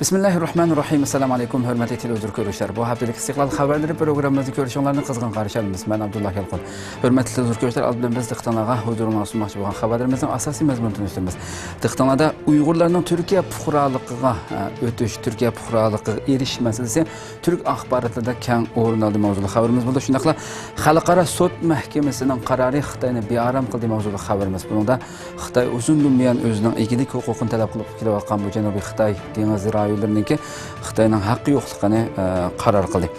Bismillahirrahmanirrahim. Assalamu alaykum hörmətli televizor görüşlər. Bu haftalik İstiqlal xəbərləri proqramımızı görüşünlərini qızğın qarşılayırıq. Mən Abdullah Yalqın. Hörmətli televizor görüşlər, aldıdan biz Dixtanağa huzuruna sunmaqçı olan xəbərlərimizin əsas məzmununu tanışdırırıq. Dixtanada Uyğurların Türkiyə fuqaralığına ötüş, Türkiyə fuqaralığına eriş məsələsi Türk axbaratında kən orun aldı mövzulu xəbərimiz. Bunda şundaqla Xalqara Sud Məhkəməsinin qərarı Xitayını biaram qıldı mövzulu xəbərimiz. Bunda Xitay uzun günlüyən özünün igilik hüququnu tələb qılıb kelayotqan bu Cənubi Xitay dengiz rayonlarındakı Xitayning haqqı yo'qligini qaror qildi.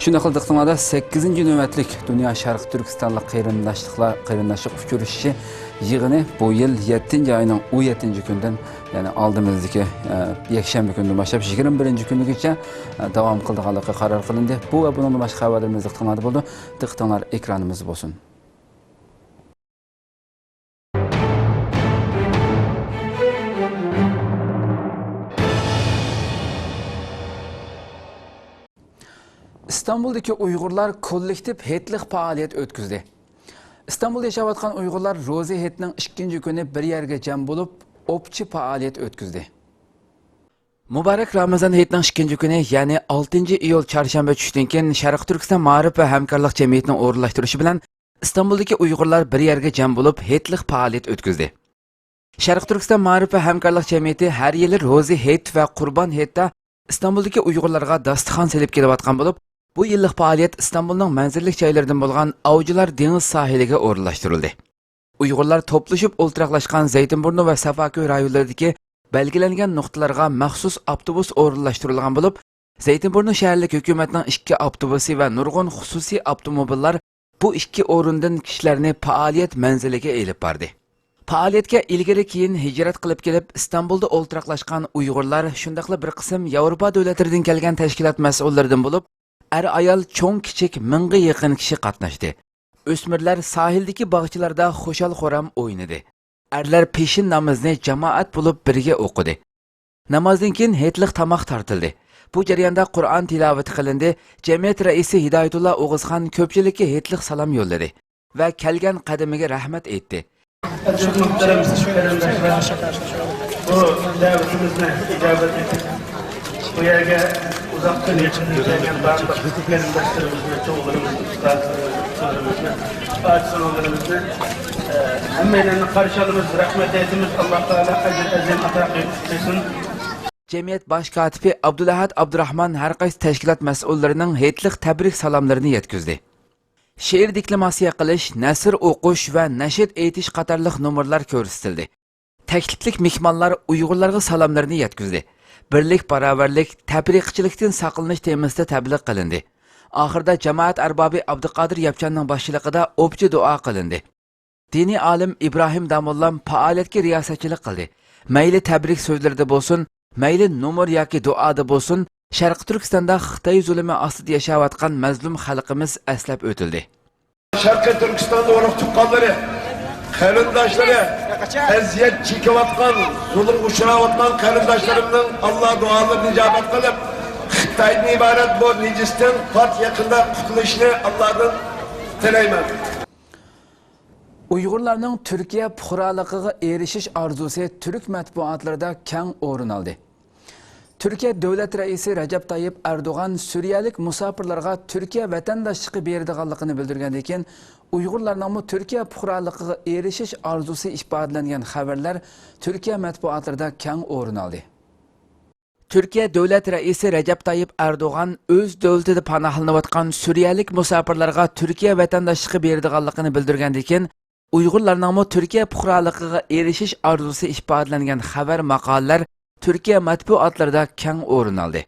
Shunday qilib Dixtanada 8-ci növbətlik Dünya Şərq Türkistanlıq qarindaşlıq uchrashishi yig'ini bu yil 7-ci ayının 17-ci gündən, yəni aldığımızdaki yakshanba gündən başlab 21-ci günügacha davom qildiganligi qaror qilindi. Bu va bundan boshqa xabarlarimiz Dixtanada bo'ldi. Dixtanlar ekranimiz bo'lsin. İstanbul'daki Uygurlar kollektif hetlik faaliyet ötküzdü. İstanbul'da yaşayotgan Uygurlar Rozi hetning 2. günü bir yerge cem bulup opçi faaliyet ötküzdü. Mübarek Ramazan hetning 2. günü yani 6. iyul çarşamba tushdan keyin Sharq Turkiston Ma'rif va hamkorlik jamiyatining o'rinlashtirishi bilan İstanbul'daki Uygurlar bir yerge cem bulup hetlik faaliyet ötküzdü. Sharq Turkiston Ma'rif va hamkorlik jamiyati har yili Rozi het va Qurban hetda İstanbul'daki Uygurlarga dasturxon selib kelayotgan bo'lib, bu yillik faaliyet İstanbul'un manzillik joylaridan bo'lgan Avcılar dengiz sahiliga o'rinlashtirildi. Uyg'urlar to'plashib o'ltiraqlashgan Zaytinburnu va Safaköy rayonlaridagi belgilangan nuqtalarga maxsus avtobus o'rinlashtirilgan bo'lib, Zaytinburnu shaharlik hukumatning 2 avtobusi va nurg'un xususiy avtomobillar bu 2 o'rindan kishilarni faoliyat manziliga elib bordi. Faaliyetga ilgari keyin hijrat qilib kelib İstanbulda o'ltiraqlashgan Uyg'urlar shundaqla bir qism Yevropa davlatlaridan kelgan tashkilot mas'ullaridan bo'lib, er ayol cho'ng kichik 1000 ga yaqin kishi qatnashdi. O'smirlar sahildagi bog'chalarda xo'shal-xo'ram o'ynadi. Erlar peshin namozni jamoat bo'lib birga o'qidi. Namozdan keyin hetliq tamoq tortildi. Bu jarayonda Qur'on tilovati qilindi. Jamiyat raisi Hidoyatullo O'g'izxon ko'pchilikka hetliq salom yo'lladi va kelgan qadamiga rahmat aytdi. Bu davetimizni ijobat etib, bu yerga uzaktan yetib kelgan barcha qarindoshlarimizni, cho'g'larimizni, ustozlarimizni, farzandlarimizni hammalarni qarshi olamiz, rahmat aytamiz. Alloh taolo ajr azim ato qilsin. Jamiyat bosh kotibi Abdulahad Abdurahmon har qaysi tashkilot mas'ullarining hetliq tabrik salomlarini yetkazdi. She'r deklamasiya qilish, nasr o'qish va nashid aytish qatorliq nomerlar ko'rsatildi. Takliflik mehmonlar Uyg'urlarga salomlarini yetkazdi. Birlik, barobarlik, tabriqchilikdan saqlanish temasida tabliq qilindi. Oxirida jamoat arbobi Abduqodir Yapchanning boshchiligida o'pchi duo qilindi. Diniy olim Ibrohim Damollam faoliyatga riyosatchilik qildi. Mayli tabrik so'zlarida bo'lsin, mayli nomer yoki duoda bo'lsin, Sharq Turkistonda Xitoy zulmi ostida yashayotgan mazlum xalqimiz aslab o'tildi. Sharq Turkistonda o'liq tuqqanlari, qarindoshları, eziyet çekivatkan, zulüm uçuravatkan qarindoshlarımning Allah dualarını ijabat qilib, Xitoydan iborat bu nejisdan fat yaqinda qutulishni Allohdan tilayman. Uyg'urlarning Turkiya fuqaroligiga erishish orzusi Türk matbuotlarida keng o'rin oldi. Türkiye Devlet Reisi Recep Tayyip Erdoğan Suriyalik musafirlarga Türkiye vatandaşlığı berdiganligini bildirgandan keyin Uyg'urlarning Türkiye fuqaroligiga erishish orzusi ifodalangan xabarlar Türkiye matbuotlarida keng o'rin oldi. Türkiye Devlet Reisi Recep Tayyip Erdoğan o'z davlatida panohlanayotgan Suriyalik musafirlarga Türkiye vatandaşlığı berdiganligini bildirgandan keyin Uyg'urlarning Türkiye fuqaroligiga erishish orzusi ifodalangan xabar maqolalar Türkiye matbuotlarida keng o'rin oldi.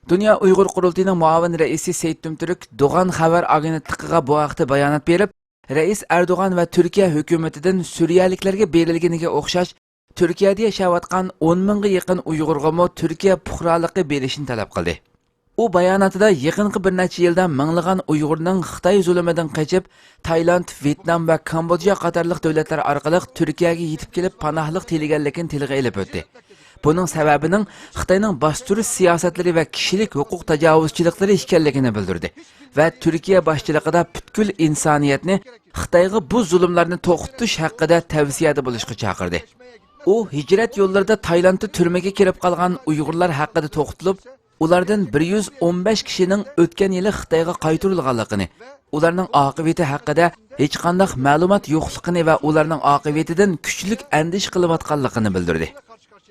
Dünya Uyg'ur qurultiyining muavin raisi Seyit Tümtürk Doğan xabar agentligiga bu haqda bayonot berib, Rais Erdoğan va Türkiye hukumatidan Suriyaliklarga berilganiga o'xshash Turkiyada yashayotgan 10 mingga yaqin Uyg'urga Türkiye fuqaroligi berishni talab qildi. U bayonotida yaqinqi bir necha yilda minglagan Uyg'urning Xitoy zulmidan qochib, Tailand, Vyetnam va Kambodja qatorliq davlatlar orqali Turkiyaga yetib kelib panohlik tilaganligini tilga ilib o'tdi. Bunun sebebinin Xitoyning bostirish siyosatlari va kishilik huquq tajovuzchiliklari ekanligini bildirdi va Turkiya boshchiligida butkul insoniyatni Xitoyga bu zulmlarni to'xtatish haqida tavsiyada bo'lishga chaqirdi. u hijrat yo'llarida Taylandda turmaga kirib qolgan Uyg'urlar haqida to'xtalib, ulardan 115 kishining o'tgan yili Xitoyga qaytarilganligini, ularning oqibati haqida hech qanday ma'lumot yo'qligini va ularning oqibatidan kuchlik andish qilayotganligini bildirdi.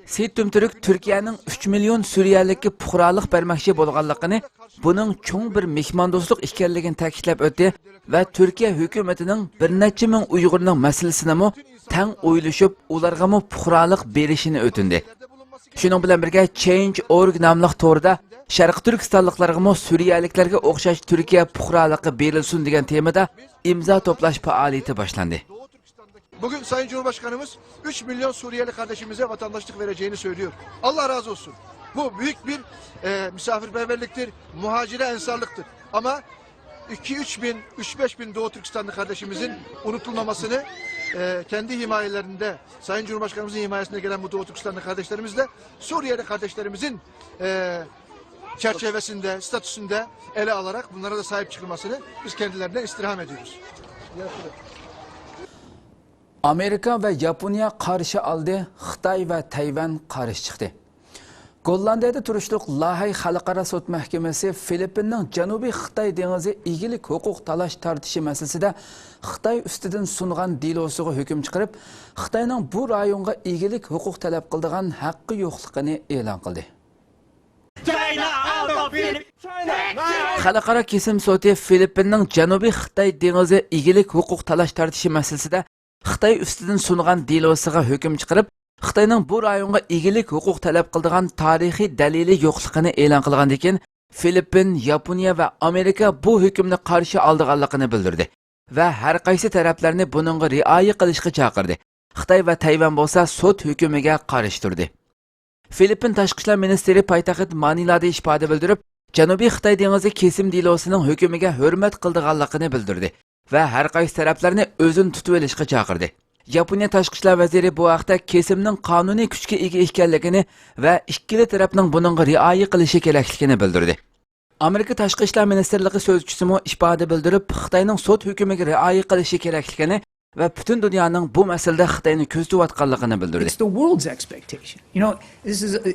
Seyit Tümtürk Türkiye'nin 3 milyon Suriyelikki puhralık bermekçi bolğanlıqını, bunun çoğun bir mehmandosluk işgalligini ta'kidlab o'tdi ve Türkiye hükümetinin bir neçe min Uyg'urning meselesini mu tang o'ylashib, ularga mu puhralık berishini o'tindi. Shuning bilan birga Change.org namli to'rida Sharq Turkistonliklarga mu Suriyeliklarga o'xshash Türkiye puhralıqı berilsin degan temada imzo to'plash faoliyati boshlandi. Bugün Sayın Cumhurbaşkanımız 3 milyon Suriyeli kardeşimize vatandaşlık vereceğini söylüyor. Allah razı olsun. Bu büyük bir misafirperverliktir, muhacire ensarlıktır. Ama 2-3 bin, 3-5 bin Doğu Türkistanlı kardeşimizin unutulmamasını kendi himayelerinde, Sayın Cumhurbaşkanımızın himayesinde gelen bu Doğu Türkistanlı kardeşlerimizle Suriyeli kardeşlerimizin çerçevesinde, statüsünde ele alarak bunlara da sahip çıkılmasını biz kendilerinden istirham ediyoruz. Amerika ve Yaponiya qarshi aldı, Xitoy ve Tayvan qarshi chiqdi. Gollandiyada turishliq Lahay Xalqaro sud mahkamasi Filippinning Janubiy Xitoy dengizi egilik huquq talash tartishi masalasida Xitoy ustidan sungan delosiga hukm chiqarib, Xitoyning bu rayonga egilik huquq talab qildigan haqqi yo'qligini e'lon qildi. Xalqaro kesim sudi Filippinning Janubiy Xitoy dengizi egilik huquq talash tartishi masalasida Xitoy ustidan sungan delosiga hukm chiqarib, Xitoyning bu rayonga egilik huquq talab qildigan tarixiy dalili yo'qligini e'lon qilgandan keyin Filippin, Yaponiya va Amerika bu hukmni qarshi olganligini bildirdi va har qaysi taraflarni buningga rioya qilishga chaqirdi. Xitoy va Tayvan bo'lsa sud hukmiga qarshi turdi. Filippin tashqi ishlar ministri poytaxt Manilada ifoda bildirib, Janubiy Xitoy dengizi kesim delosining hukmiga hurmat qilganligini bildirdi va har qaysi taraflarni o'zini tutib olishga chaqirdi. Yaponiya tashqi ishlar vaziri bu vaqtda kesimning qonuniy kuchga ega ekanligini va ikkala tarafning buningga rioya qilishi kerakligini bildirdi. Amerika tashqi ishlar ministrligi so'zchisi mo ifoda bildirib, Xitoyning sud hukmiga rioya qilishi kerakligini va butun dunyoning bu masalada Xitoyni ko'zlayotganligini bildirdi. It's the world's expectation. You know,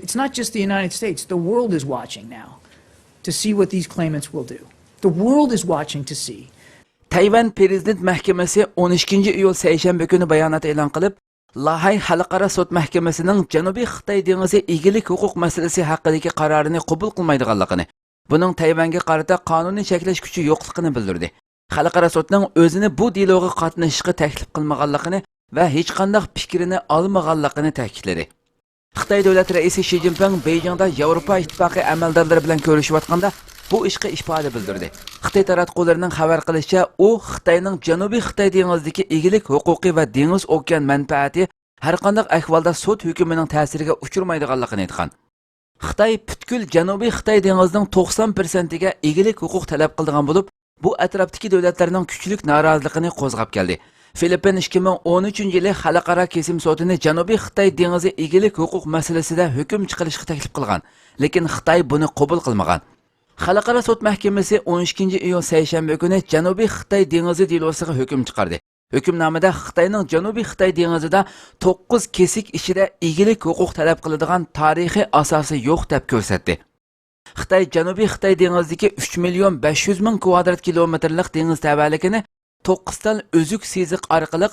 it's not just the United States. The world is watching now to see what these claimants will do. The world is watching to see. Tayvan Prezident Mahkamasi 12-iyul seshanba kuni bayonot e'lon qilib, Lahay Xalqaro sud mahkamasining Janubiy Xitoy dengizi egilik huquq masalasi haqidagi qarorini qabul qilmaydiganligini, buning Tayvanga qarata qonuniy cheklash kuchi yo'qligini bildirdi. Xalqaro sudning o'zini bu deloga qatnashishga taklif qilmaganligini va hech qanday fikrini olmaganligini ta'kidladi. Xitoy davlat raisi Xi Jinping Beijingda Yevropa ittifoqi amaldorlari bilan ko'rishayotganda bu ishga ifoda bildirdi. Xitoy taratqullarining xabar qilishicha, u Xitoyning Janubiy Xitoy dengizidagi egilik huquqi va dengiz okean manfaati har qanday ahvolda sud hukmining ta'siriga uchirmaydiganligini aytgan. Xitoy butkul Janubiy Xitoy dengizining 90%ga egilik huquq talab qilgan bo'lib, bu atrofdagi davlatlarning kuchlik noroziligini qo'zg'ab keldi. Filippin 2013-yili xalqaro kesim sudini Janubiy Xitoy dengizi egilik huquq masalasida hukm chiqarishga taklif qilgan, lekin Xitoy buni qabul qilmagan. Xalqaro sud mahkamasi 12-iyul seshanba kuni Janubiy Xitoy dengizi delosiga hukm chiqardi. Hukmnomada Xitoyning Janubiy Xitoy dengizida 9 kesik ichida egilik huquq talab qiladigan tarixiy asosi yo'q deb ko'rsatdi. Xitoy Janubiy Xitoy dengizidagi 3 million 500 ming kvadrat kilometrlik dengiz tavalligini 9 tal o'zuk siziq orqali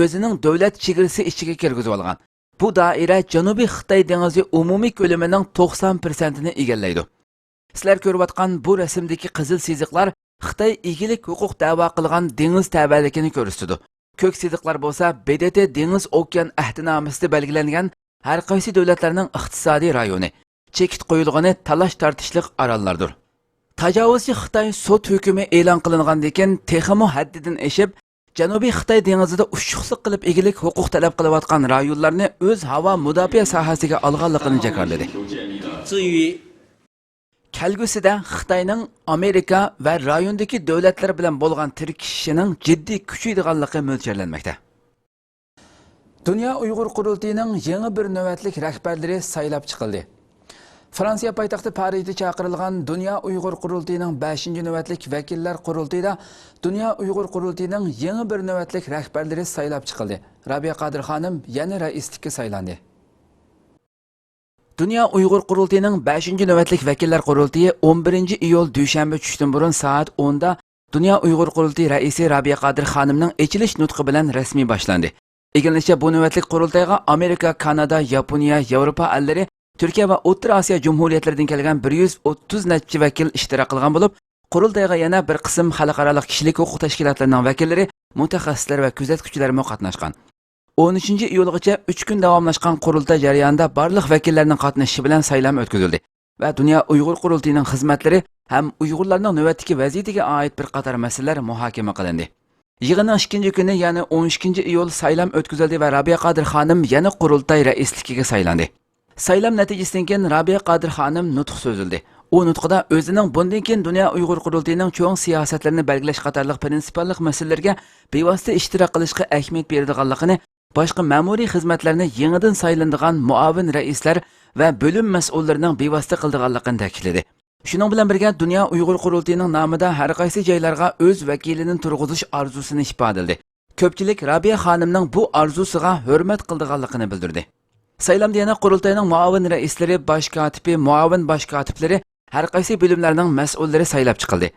o'zining davlat chegarasi ichiga kirgizib olgan. Bu doira Janubiy Xitoy dengizi umumiy ko'lamining 90%ni egallaydi. Sizlar ko'rayotgan bu rasmdagi qizil siziqlar Xitoy egilik huquq da'vo qilgan dengiz tavalligini ko'rsatadi. Ko'k siziqlar bo'lsa BDT dengiz okean ahdnomasida belgilangan har qaysi davlatlarning iqtisodiy rayoni, chekit qo'yilgani talash tortishliq orollardir. Tajovuzchi Xitoy sud hukmi e'lon qilingandan keyin texmo haddidan eshib, Janubiy Xitoy dengizida ushuqlik qilib egilik huquq talab qilayotgan rayonlarni o'z havo mudofaa sohasiga olganligini jakarladi. Kelgusida Xitoyning Amerika va rayondagi davlatlar bilan bo'lgan tirkishishining jiddiy kuchaydiganligi mo'ljallanmoqda. Dunyo Uyg'ur qurultiyining yangi bir navbatlik rahbarlari saylab chiqildi. Fransiya poytaxti Parijda chaqirilgan Dünya Uyg'ur qurultiyining 5-navbatlik vakillar qurultiyida Dünya Uyg'ur qurultiyining yangi bir navbatlik rahbarlari saylab chiqildi. Rabia Qadir xonim yana raislikka saylandi. Dünya Uyg'ur qurultiyining 5-navbatlik vakillar qurultiyi 11-iyul dushanba tushdan burun soat 10 da Dünya Uyg'ur qurultiyi raisi Rabia Qadir xonimning ochilish nutqi bilan rasmiy boshlandi. Egilishicha bu navbatlik qurultayga Amerika, Kanada, Yaponiya, Yevropa allari, Türkiye ve O'rta Osiyo Cumhuriyatlaridan kelgan 130 necha vakil ishtirok qilgan bo'lib, qurultayga yana bir qism xalqaro kishilik huquq tashkilotlarining vakillari, mutaxassislar va kuzatuvchilar qatnashgan. 13-iyulgacha 3 kun davomlashgan qurultay jarayonida barliq vakillarning qatnashishi bilan saylam o'tkazildi va Dünya Uyg'ur qurultiyining xizmatlari ham Uyg'urlarning navbatdagi vaziyatiga oid bir qator masalalar muhokama qilindi. Yig'inning 2-kuni, ya'ni 13-iyul saylam o'tkazildi va Rabia Qadir xonim yana qurultay raisligiga saylandi. Saylam natijasidan keyin Rabia Qadir xonim nutq so'zildi. U nutqida o'zining bundan keyin Dünya Uyg'ur qurultiyining cho'ng siyosatlarini belgilash qatorliq prinsipallik masalalarga bevosita ishtirok qilishga ahamiyat beradiganligini, boshqa ma'muriy xizmatlarni yangidan saylanadigan muavin raislar va bo'lim mas'ullarining bevosita qildiganligini ta'kidladi. Shuning bilan birga Dünya Uyg'ur qurultiyining nomida har qaysi joylarga o'z vakilini turg'izish orzusini ifodaladi. Ko'pchilik Rabia xonimning bu orzusiga hurmat qildiganligini bildirdi. Saylamda yana qurultayning muavin raislari, bosh kotibi, muavin bosh kotiblari, har qaysi bo'limlarning mas'ullari saylab chiqildi.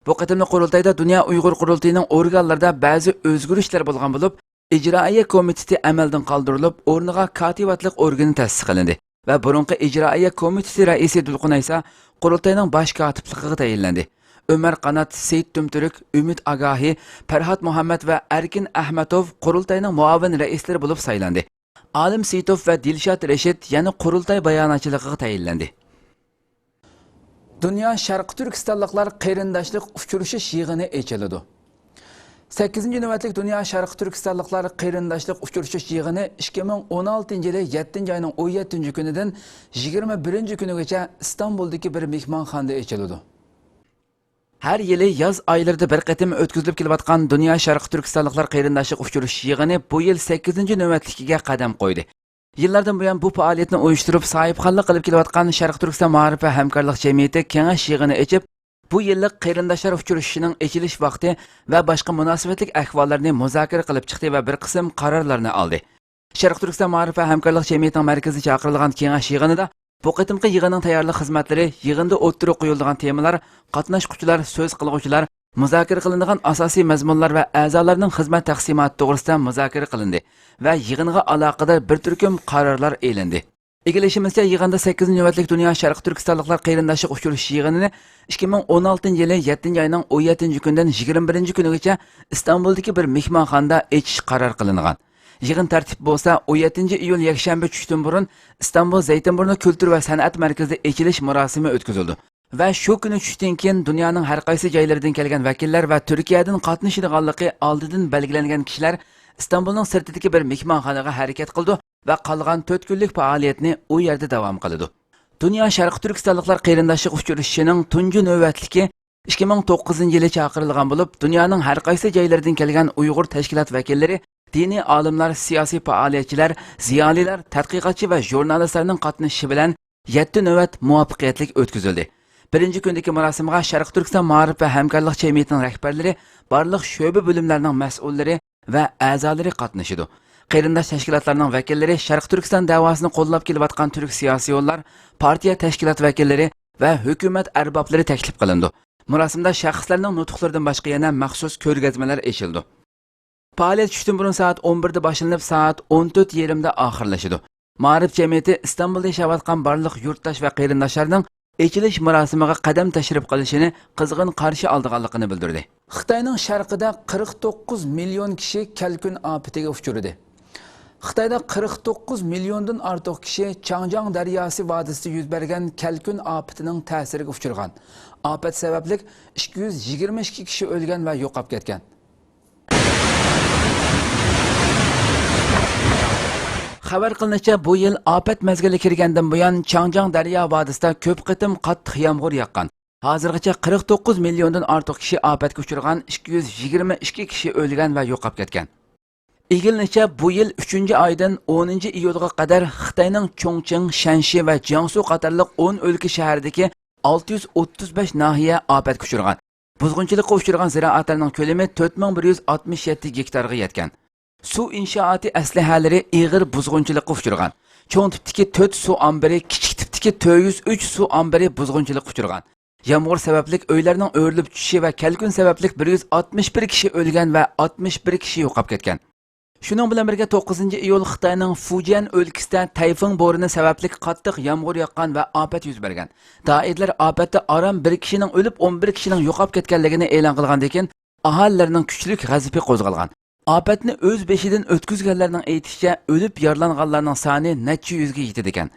Bu qatimli qurultayda Dünya Uyg'ur qurultiyining organlarida ba'zi o'zgarishlar bo'lgan bo'lib, ijroiya komiteti amaldan qoldirilib, o'rniga kotibotlik organi ta'sis qilindi va burunqi ijroiya komiteti raisi Dulqun esa qurultayning bosh kotibligiga tayinlandi. Ömer Qanat, Seyit Tumturuk, Ümit Agahi, Farhat Muhammad va Erkin Ahmatov qurultayning muavin raislari bo'lib saylandi. Alim Seyitov va Dilshod Rashid yana qurultay bayonotchiligiga tayinlandi. Dünya Sharq Turkistonliklar qarindoshlik uchrashish yig'ini ochiladi. 8-navbatlik Dünya Sharq Turkistonliklar qarindoshlik uchrashish yig'ini 2016-yili 7-oyning 17-kunidan 21-kunigacha Istanbuldagi bir mehmonxonada ochiladi. Her yili yoz oylarida bir qatim o'tkazilib kelayotgan Dünya Sharq Turkistonliklar qarindoshlik uchrashish yig'ini bu yil 8-navbatligiga qadam qo'ydi. Yillardan buyon bu faoliyatni uyushtirib, sohibxonlik qilib kelayotgan Sharq Turkiston ma'rif va hamkorlik jamiyati kengash yig'ini ochib, bu yillik qarindoshlar uchrashishining ochilish vaqti va boshqa munosabatlik ahvollarni muzokara qilib chiqdi va bir qism qarorlarni oldi. Sharq Turkiston ma'rif va hamkorlik jamiyatining markaziga chaqirilgan kengash yig'inida bu qatimqi yig'inning tayyorlik xizmatlari, yig'inda o'ttirib qo'yilgan temalar, qatnashuvchilar, so'z qilguvchilar, muzokara qilinadigan asosiy mazmunlar va a'zolarning xizmat taqsimoti to'g'risida muzokara qilindi va yig'inga aloqador bir turkum qarorlar e'landi. Egilishimizcha yig'inda 8-navbatlik Dünya Sharq Turkistonliklar qarindoshlik uchrashish yig'inini 2016-yili 7-oyning 17-kunidan 21-kunigacha Istanbuldagi bir mehmonxonada ochish qaror qilingan. Yig'in tartibi bo'lsa 17-iyul yakshanba tushdan burun Istanbul Zaytinburnu Kültür va san'at markazida ochilish marosimi o'tkazildi. Va shu kuni tushdan keyin dunyoning har qaysi joylaridan kelgan vakillar va Turkiyadan qatnashadiganligi oldidan belgilangan kishilar Istanbulning sirtidagi bir mehmonxonaga harakat qildi va qolgan 4 kunlik faoliyatni u yerda davom qildi. Dünya Sharq Turkistonliklar qarindoshlik uchrashishining tunji navbatligi 2009-yili chaqirilgan bo'lib, dunyoning har qaysi joylaridan kelgan Uyg'ur tashkilot vakillari, diniy olimlar, siyosiy faoliyatchilar, ziyolilar, tadqiqotchi va jurnalistlarning qatnashishi bilan 7 navbat muvaffaqiyatli o'tkazildi. Birinchi kundagi marosimga Sharq Turkiston ma'rif va hamkorlik jamiyatining rahbarlari, barliq sho'ba bo'limlarining mas'ullari va a'zolari qatnashdi. Qarindosh tashkilotlarning vakillari, Sharq Turkiston da'vosini qo'llab kelayotgan turk siyosiyonlar, partiya tashkilot vakillari va hukumat arboblari taklif qilindi. Marosimda shaxslarning nutqlaridan boshqa yana maxsus ko'rgazmalar ochildi. Faoliyat tushdan burun soat 11 da boshlanib, soat 14:30 da oxirlashadi. Ma'rif jamiyati Istanbulda yashayotgan barliq yurtdosh va qarindoshlarning ochilish marosimiga qadam tashrif qilishini qizg'in qarshi oldiganligini bildirdi. Xitoyning sharqida 49 million kishi kalkun ofatiga uchradi. Xitoyda 49 milliondan ortiq kishi Changjiang daryosi vodisida yuz bergan kalkun ofatining ta'siriga uchragan. Ofat sababli 222 kishi o'lgan va yo'qolib ketgan. Xabar qilinishicha, bu yil ofat mezgili kirgandan buyon Changjiang daryo vodisida ko'p qitim qattiq yomg'ir yoqqan. Hozirgacha 49 milliondan ortiq kishi ofatga uchragan, 222 kishi o'lgan va yo'qolib ketgan. İgilnicha bu yil 3 aydan 10 iyulga qadar Xitoyning Chongqing, Shanxi va Jiangsu qatorliq 10 o'lka shahridagi 635 nahiya ofat kuchirgan. Buzg'unchilikqa uchragan ziroatlarning ko'lami 4167 gektarga yetgan. Suv inshooti aslahalari ig'ir buzg'unchilikqa uchragan. Cho'ng tipdagi 4 suv ombiri, kichik tipdagi 403 suv ombiri buzg'unchilikqa uchragan. Yağmur sababli uylarning o'rilib tushishi va kelkun sababli 161 kishi o'lgan va 61 kishi yo'qolib ketgan. Shuning bilan birga 9 iyul Xitoyning Fujian o'lkasida tayfun bo'rini sababli qattiq yomg'ir yoqqan va ofat yuz bergan. Doirlar ofatda aram 1 kishining o'lib 11 kishining yo'qolib ketganligini e'lon qilgandan keyin aholilarning kuchli g'azabi qo'zg'algan. Ofatni o'z beshidan o'tkazganlarning aytishicha, o'lib yaralanganlarning soni necha yuzga yetadi ekan.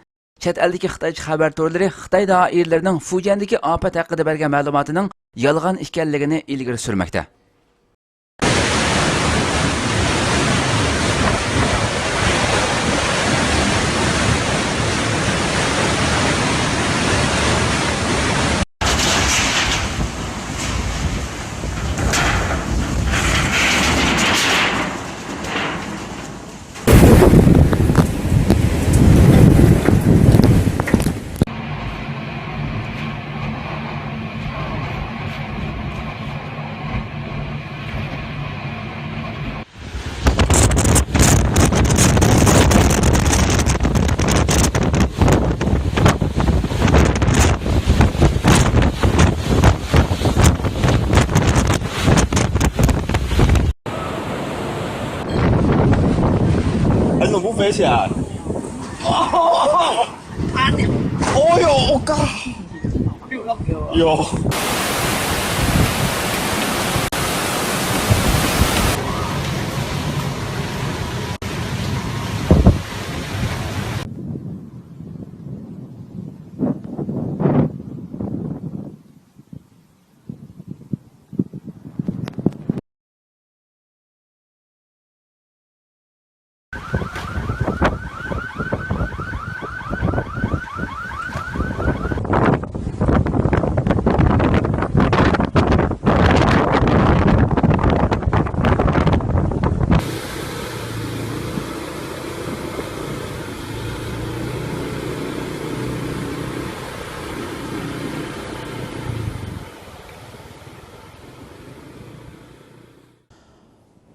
Chet eldagi Xitoycha xabar torlari Xitoy doiralarining Fujiandagi ofat haqida bergan ma'lumotining yolg'on ekanligini ilgari surmoqda.怎么不飞起来？哦哟，我靠！有。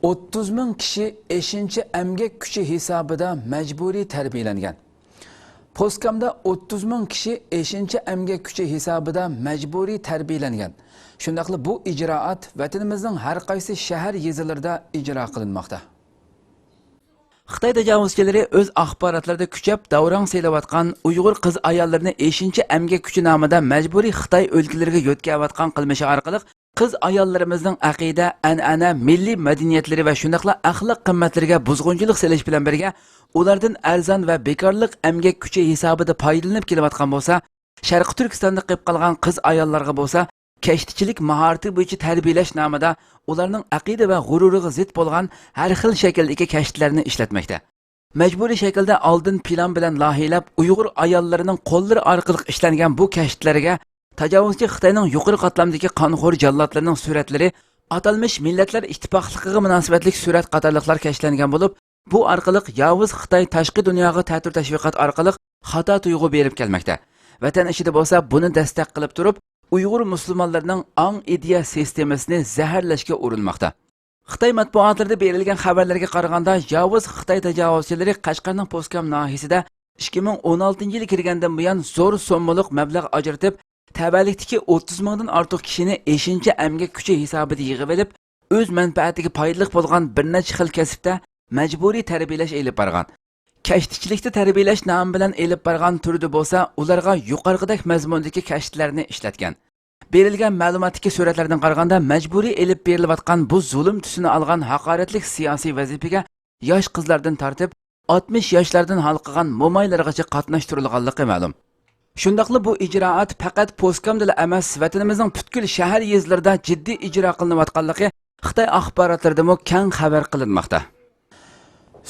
Otuz ming kishi 5-chi emgak kuchi hisobida majburiy tarbiyalangan. Postkamda 30 ming kishi 5-chi emgak kuchi hisobida majburiy tarbiyalangan. Shundaqli bu ijroat vatanimizning har qaysi shahar yezilarida ijro qilinmoqda. Xitoy tajovuzchilari o'z axborotlarida kuchab davrang selayotgan Uyg'ur qiz ayollarini 5-chi emgak kuchi nomida majburiy Xitoy o'lkalariga yo'tkayotgan qilmishi orqali qiz ayollarimizning aqida, an'ana, milliy madaniyatlari va shunaqla axloq qimmatlariga buzg'unchilik selish bilan birga ulardan arzon va bekorlik emgak kuchi hisobida foydalanib kelayotgan bo'lsa, Sharq Turkistonda qilib qolgan qiz ayollarga bo'lsa, kashtichilik mahorati bo'yicha tarbiyalash nomida ularning aqida va g'ururiga zid bo'lgan har xil shakldagi kashtlarni ishlatmoqda. Majburiy shaklda oldin plan bilan loyihalab Uyg'ur ayollarining qo'llari orqali ishlangan bu kashtlarga tajovuzchi Xitoyning yuqori qatlamdagi qonxo'r jallodlarining suratlari atalmish Millatlar Ittifoqligiga munosabatli surat qatorliqlar kashlangan bo'lib, bu orqali yovuz Xitoy tashqi dunyoga ta'tir tashviqot orqali xato tuyg'u berib kelmoqda. Vatan ishida bo'lsa, buni dastak qilib turib, Uyg'ur musulmonlarining ong ideya sistemasini zaharlashga urinmoqda. Xitoy matbuotlarida berilgan xabarlarga qaraganda, yovuz Xitoy tajovuzchilari Qashqarning Postcam nahiyasida 2016-yil kirgandan buyon zo'r so'mlik mablag' ajratib, tabalikdagi 30 mingdan ortiq kishini 5-chi emgak kuchi hisobida yig'ib olib, o'z manfaatiga foydali bo'lgan bir necha xil kasbda majburiy tarbiyalash elib borgan. Kashtichilikda tarbiyalash nomi bilan elib borgan turda bo'lsa, ularga yuqorqidek mazmundagi kashtlarni ishlatgan. Berilgan ma'lumotdagi suratlardan qaraganda, majburiy elib berilayotgan bu zulm tusini olgan haqoratlik siyosiy vazifaga yosh qizlardan tortib 60 yoshlardan halqagan mo'maylargacha qatnashtirilganligi ma'lum. Shundaqli bu ijroat faqat Postcamda emas, vatanimizning butkul shahar yezlarida jiddiy ijro qilinayotganligi Xitoy axborotlaridami keng xabar qilinmoqda.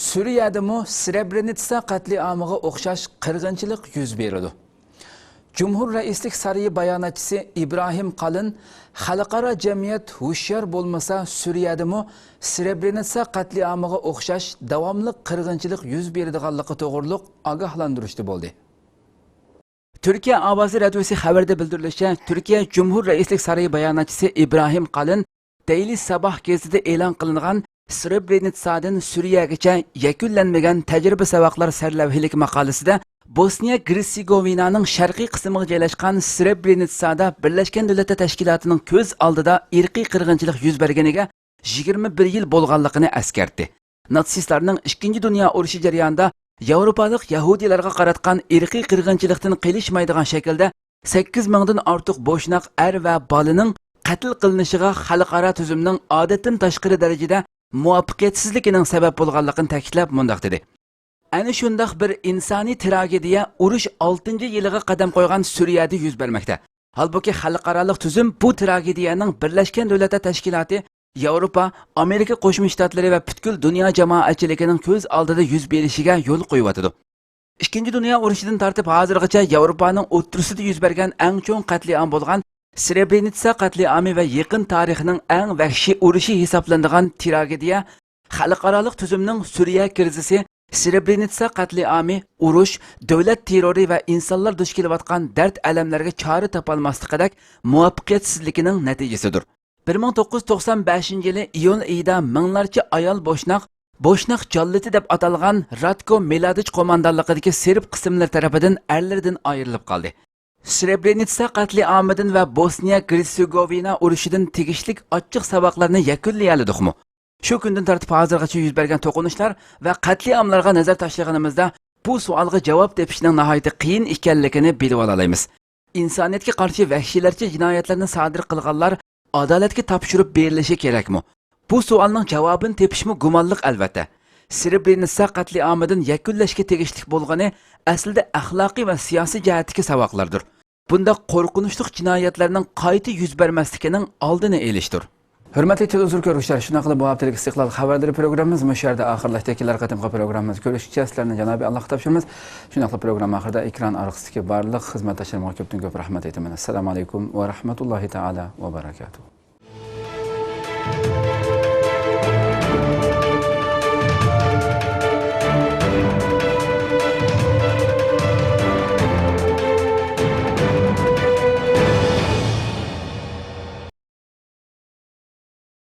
Suriyadami Srebrenitsa qatliamiga o'xshash qirg'inchilik yuz berdi. Cumhur Reislik Sarayı bayanatçısı İbrahim Kalın, xalqaro jamiyat hushyor bo'lmasa Suriyadimi Srebrenica qatliamiga o'xshash davomli qirg'inchilik yuz beradiganligi to'g'riliq ogohlantirishdi bo'ldi. Türkiye Ovozi radiosi xabarda bildirilishicha, Türkiye Cumhur Reislik Sarayı bayanatçısı İbrahim Kalın, Daily Sabah gazetida e'lon qilingan Srebrenica'dan Suriyagacha yakunlanmagan tajriba saboqlar sarlavhalik maqolasida Bosniya Hersegovinaning sharqiy qismiga joylashgan Srebrenica'da Birlashgan Davlatlar Tashkilotining ko'z oldida irqiy qirg'inchilik yuz berganiga 21 yil bo'lganligini eskartdi. Natsistlarning 2. Dunyo urushi jarayonida Yevropalik Yahudilarga qaratgan irqiy qirg'inchilikdan qilishmaydigan shaklda 8 mingdan ortiq bo'shnoq er va bolaning qatl qilinishiga xalqaro tuzumning odatdan tashqari darajada muvaffaqiyatsizligining sabab bo'lganligini ta'kidlab mundoq dedi. Ana shundoq bir insoniy tragediya urush 6-yiliga qadam qo'ygan Suriyada yuz bermoqda. Halbuki xalqaro tuzum bu tragediyaning Birlashgan Davlatlar Tashkiloti, Yevropa, Amerika Qo'shma Shtatlari va butkul dunyo jamoatchiligining ko'z oldida yuz berishiga yo'l qo'yibdi. 2. Dunyo urushidan tortib hozirgacha Yevropaning o'ttirisida yuz bergan eng cho'ng qatliam bo'lgan Srebrenica qatliami va yaqin tarixining eng vahshiy urushi hisoblanadigan tragediya xalqaro tuzumning Suriya krizisi, Srebrenica qatliami, urush, davlat terrori va insonlar duch kelayotgan dard alamlarga chora topolmasligidak muvaffaqiyatsizligining natijasidir. 1995-yili iyun oyida minglarcha ayol bo'shnoq jallati deb atalgan Ratko Mladic qo'mondonligidagi serb qismlar tarafidan erlardan ayrilib qoldi. Srebrenica qatliamidan va Bosniya Hersegovina urushidan tegishlik ochiq saboqlarni yakunlayolmadikmi? Shu kundan tortib hozirgacha yuz bergan to'qinishlar va qatliamlarga nazar tashlaganimizda bu savolga javob topishning nihoyatda qiyin ekanligini bilib olamiz. Insoniyatga qarshi vahshiylarcha jinoyatlarni sodir qilganlar adolatga topshirib berilishi kerakmi? Bu savolning javobini topishmi gumonliq albatta. Srebrenica qatliamidan yakunlashga tegishli bo'lgani aslida axloqiy va siyosiy jihatdagi saboqlardir. Bunda qo'rqinchli jinoyatlarning qayta yuz bermasligining oldini olishdir. Hurmatli televizor ko'ruvchilar, shuna qilib bu haftalik Istiqlol xabarlari programmamiz bu yerda oxirlashdi. Kelar qatimqi programmamiz ko'rishgacha sizlarni janobi Alloh topshiramiz. Shuna qilib program oxirida ekran orqasidagi barliq xizmatdoshlarimga ko'pdan ko'p rahmat aytaman. Assalomu alaykum va rahmatullohi taala va barakatuh.